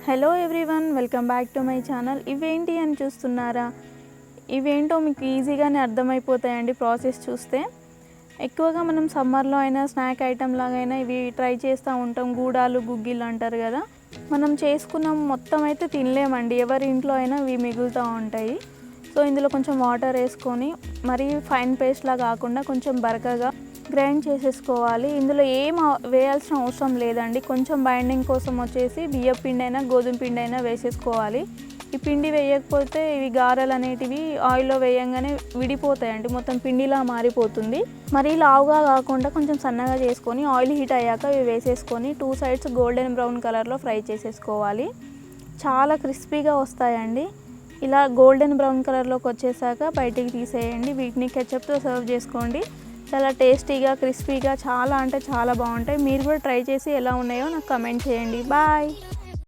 Hello everyone, welcome back to my channel. ఇవేంటి అని చూస్తున్నారా? ఇవేంటో మీకు ఈజీగానే అర్థమైపోతాయండి ప్రాసెస్ చూస్తే. ఎక్కువగా మనం సమ్మర్లో అయినా స్నాక్ ఐటమ్ లాగైనా ఇవి ట్రై చేస్తూ ఉంటాం. గూడాలు, గుగ్గిళ్ళు అంటారు కదా. మనం చేసుకున్న మొత్తం అయితే తినలేమండి, ఎవరి ఇంట్లో అయినా ఇవి మిగులుతూ ఉంటాయి. సో ఇందులో కొంచెం వాటర్ వేసుకొని, మరీ ఫైన్ పేస్ట్లా కాకుండా కొంచెం బరకగా గ్రైండ్ చేసేసుకోవాలి. ఇందులో ఏం వేయాల్సిన అవసరం లేదండి. కొంచెం బైండింగ్ కోసం వచ్చేసి బియ్యం పిండి అయినా గోధుమ పిండి అయినా వేసేసుకోవాలి. ఈ పిండి వేయకపోతే ఇవి గారెలు అనేటివి ఆయిల్లో వేయంగానే విడిపోతాయండి, మొత్తం పిండిలా మారిపోతుంది. మరీ లావుగా కాకుండా కొంచెం సన్నగా చేసుకొని ఆయిల్ హీట్ అయ్యాక ఇవి వేసేసుకొని 2 సైడ్స్ గోల్డెన్ బ్రౌన్ కలర్లో ఫ్రై చేసేసుకోవాలి. చాలా క్రిస్పీగా వస్తాయండి. ఇలా గోల్డెన్ బ్రౌన్ కలర్లోకి వచ్చేసాక బయటికి తీసేయండి. వీటిని కెచప్తో సర్వ్ చేసుకోండి. చాలా టేస్టీగా, క్రిస్పీగా, చాలా అంటే చాలా బాగుంటాయి. మీరు కూడా ట్రై చేసి ఎలా ఉన్నాయో నాకు కమెంట్ చేయండి. బాయ్.